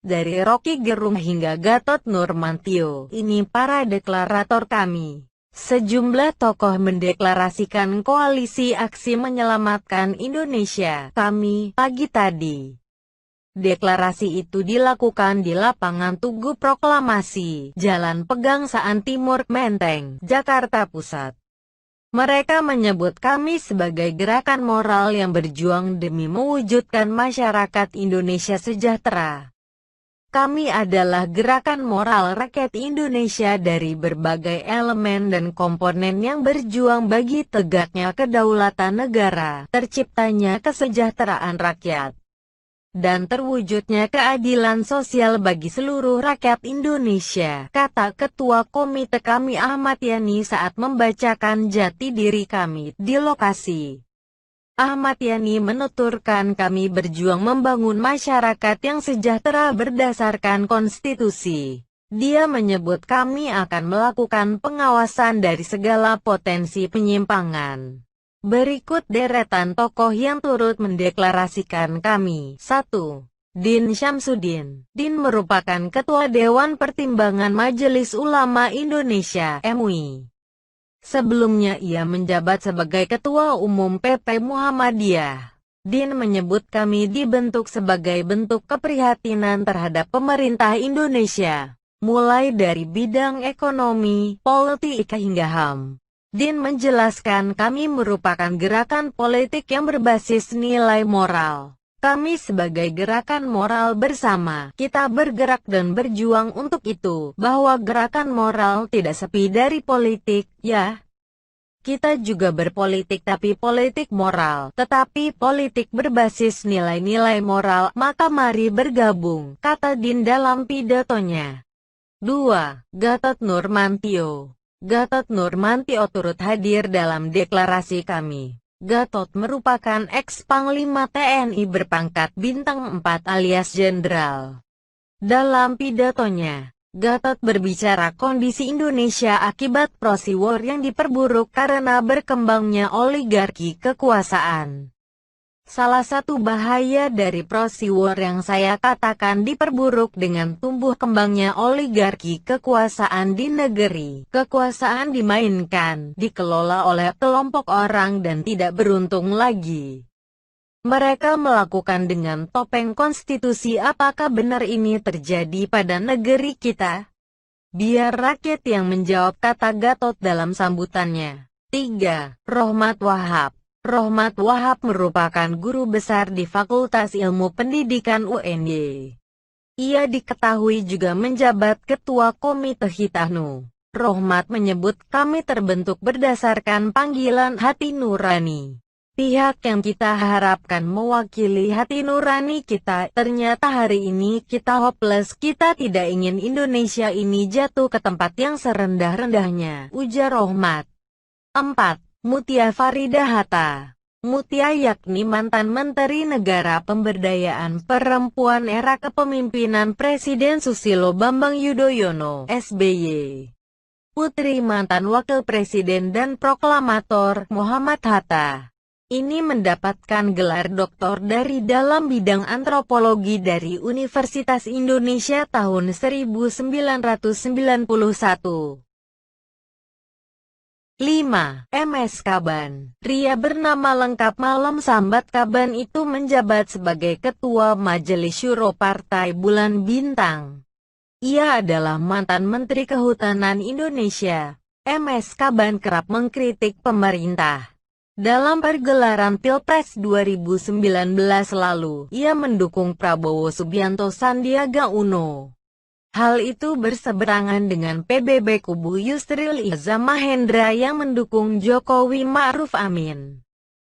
Dari Rocky Gerung hingga Gatot Nurmantio, ini para deklarator kami. Sejumlah tokoh mendeklarasikan koalisi aksi menyelamatkan Indonesia. Kami, pagi tadi. Deklarasi itu dilakukan di lapangan Tugu Proklamasi, Jalan Pegangsaan Timur, Menteng, Jakarta Pusat. Mereka menyebut kami sebagai gerakan moral yang berjuang demi mewujudkan masyarakat Indonesia sejahtera. Kami adalah gerakan moral rakyat Indonesia dari berbagai elemen dan komponen yang berjuang bagi tegaknya kedaulatan negara, terciptanya kesejahteraan rakyat, dan terwujudnya keadilan sosial bagi seluruh rakyat Indonesia, kata Ketua Komite kami Ahmad Yani saat membacakan jati diri kami di lokasi. Ahmad Yani menuturkan kami berjuang membangun masyarakat yang sejahtera berdasarkan konstitusi. Dia menyebut kami akan melakukan pengawasan dari segala potensi penyimpangan. Berikut deretan tokoh yang turut mendeklarasikan kami. 1. Din Syamsuddin. Din merupakan Ketua Dewan Pertimbangan Majelis Ulama Indonesia (MUI). Sebelumnya ia menjabat sebagai Ketua Umum PP Muhammadiyah. Din menyebut kami dibentuk sebagai bentuk keprihatinan terhadap pemerintah Indonesia, mulai dari bidang ekonomi, politik hingga HAM. Din menjelaskan kami merupakan gerakan politik yang berbasis nilai moral. Kami sebagai gerakan moral bersama, kita bergerak dan berjuang untuk itu, bahwa gerakan moral tidak sepi dari politik, ya. Kita juga berpolitik tapi politik moral, tetapi politik berbasis nilai-nilai moral, maka mari bergabung, kata Din dalam pidatonya. 2. Gatot Nurmantio. Gatot Nurmantio turut hadir dalam deklarasi kami. Gatot merupakan ex-Panglima TNI berpangkat Bintang 4 alias Jenderal. Dalam pidatonya, Gatot berbicara kondisi Indonesia akibat proxy war yang diperburuk karena berkembangnya oligarki kekuasaan. Salah satu bahaya dari proxy war yang saya katakan diperburuk dengan tumbuh kembangnya oligarki kekuasaan di negeri. Kekuasaan dimainkan, dikelola oleh kelompok orang dan tidak beruntung lagi. Mereka melakukan dengan topeng konstitusi. Apakah benar ini terjadi pada negeri kita? Biar rakyat yang menjawab, kata Gatot dalam sambutannya. 3. Rohmat Wahab. Rohmat Wahab merupakan guru besar di Fakultas Ilmu Pendidikan UNY. Ia diketahui juga menjabat Ketua Komite Hitahnu. Rohmat menyebut kami terbentuk berdasarkan panggilan hati nurani. Pihak yang kita harapkan mewakili hati nurani kita, ternyata hari ini kita hopeless, kita tidak ingin Indonesia ini jatuh ke tempat yang serendah-rendahnya, ujar Rohmat. 4. Mutia Farida Hatta. Mutia yakni mantan Menteri Negara Pemberdayaan Perempuan era kepemimpinan Presiden Susilo Bambang Yudhoyono (SBY). Putri mantan Wakil Presiden dan Proklamator Muhammad Hatta. Ini mendapatkan gelar doktor dari dalam bidang antropologi dari Universitas Indonesia tahun 1991. 5. MS Kaban. Pria bernama lengkap Malam Sambat Kaban itu menjabat sebagai Ketua Majelis Syuro Partai Bulan Bintang. Ia adalah mantan Menteri Kehutanan Indonesia. MS Kaban kerap mengkritik pemerintah. Dalam pergelaran Pilpres 2019 lalu, ia mendukung Prabowo Subianto Sandiaga Uno. Hal itu berseberangan dengan PBB kubu Yusril Iza Mahendra yang mendukung Jokowi Ma'ruf Amin.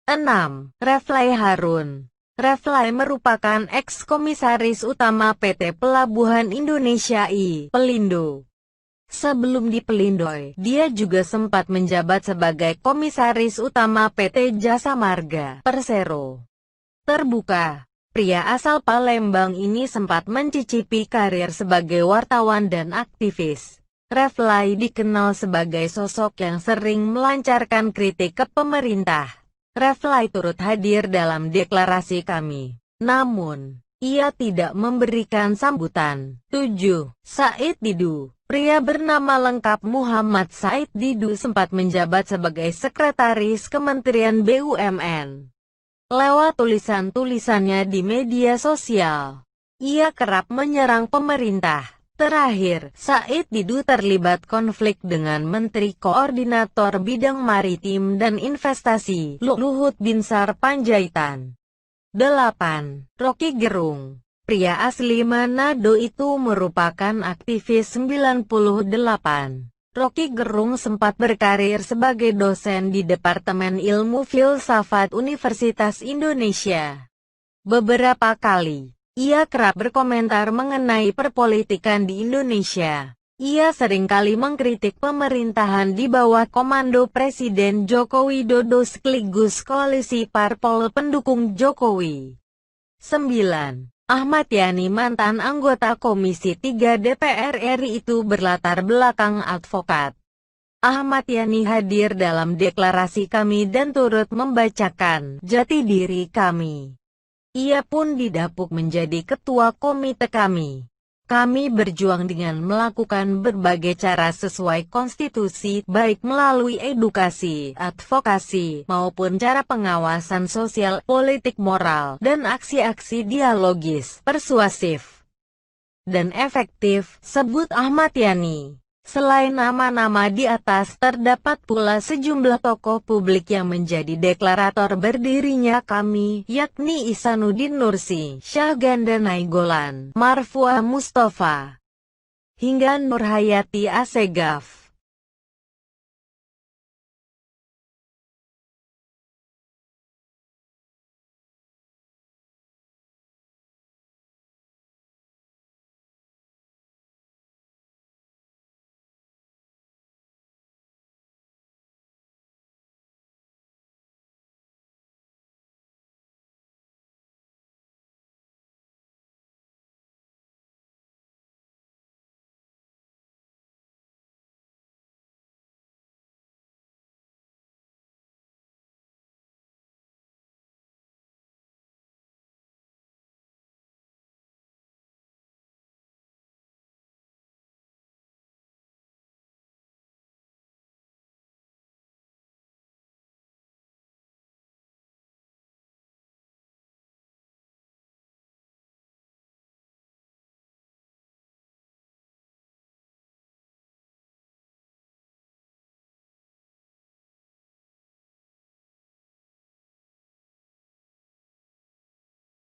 6. Reflay Harun. Reflay merupakan eks-komisaris utama PT Pelabuhan Indonesia I, Pelindo. Sebelum di Pelindo, dia juga sempat menjabat sebagai komisaris utama PT Jasa Marga, Persero. Terbuka. Pria asal Palembang ini sempat mencicipi karir sebagai wartawan dan aktivis. Reflay dikenal sebagai sosok yang sering melancarkan kritik ke pemerintah. Reflay turut hadir dalam deklarasi kami. Namun, Ia tidak memberikan sambutan. 7. Said Didu. Pria bernama lengkap Muhammad Said Didu sempat menjabat sebagai Sekretaris Kementerian BUMN. Lewat tulisan-tulisannya di media sosial, ia kerap menyerang pemerintah. Terakhir, Said Didu terlibat konflik dengan Menteri Koordinator Bidang Maritim dan Investasi, Luhut Binsar Panjaitan. 8. Rocky Gerung. Pria asli Manado itu merupakan aktivis 98. Rocky Gerung sempat berkarir sebagai dosen di Departemen Ilmu Filsafat Universitas Indonesia. Beberapa kali, ia kerap berkomentar mengenai perpolitikan di Indonesia. Ia seringkali mengkritik pemerintahan di bawah komando Presiden Joko Widodo sekaligus koalisi parpol pendukung Jokowi. 9. Ahmad Yani. Mantan anggota Komisi 3 DPR RI itu berlatar belakang advokat. Ahmad Yani hadir dalam deklarasi kami dan turut membacakan jati diri kami. Ia pun didapuk menjadi ketua komite kami. Kami berjuang dengan melakukan berbagai cara sesuai konstitusi, baik melalui edukasi, advokasi, maupun cara pengawasan sosial, politik moral, dan aksi-aksi dialogis, persuasif, dan efektif, sebut Ahmad Yani. Selain nama-nama di atas, terdapat pula sejumlah tokoh publik yang menjadi deklarator berdirinya kami, yakni Ihsanuddin Nursi, Syahganda Nainggolan, Marfuah Mustafa, hingga Nurhayati Assegaf.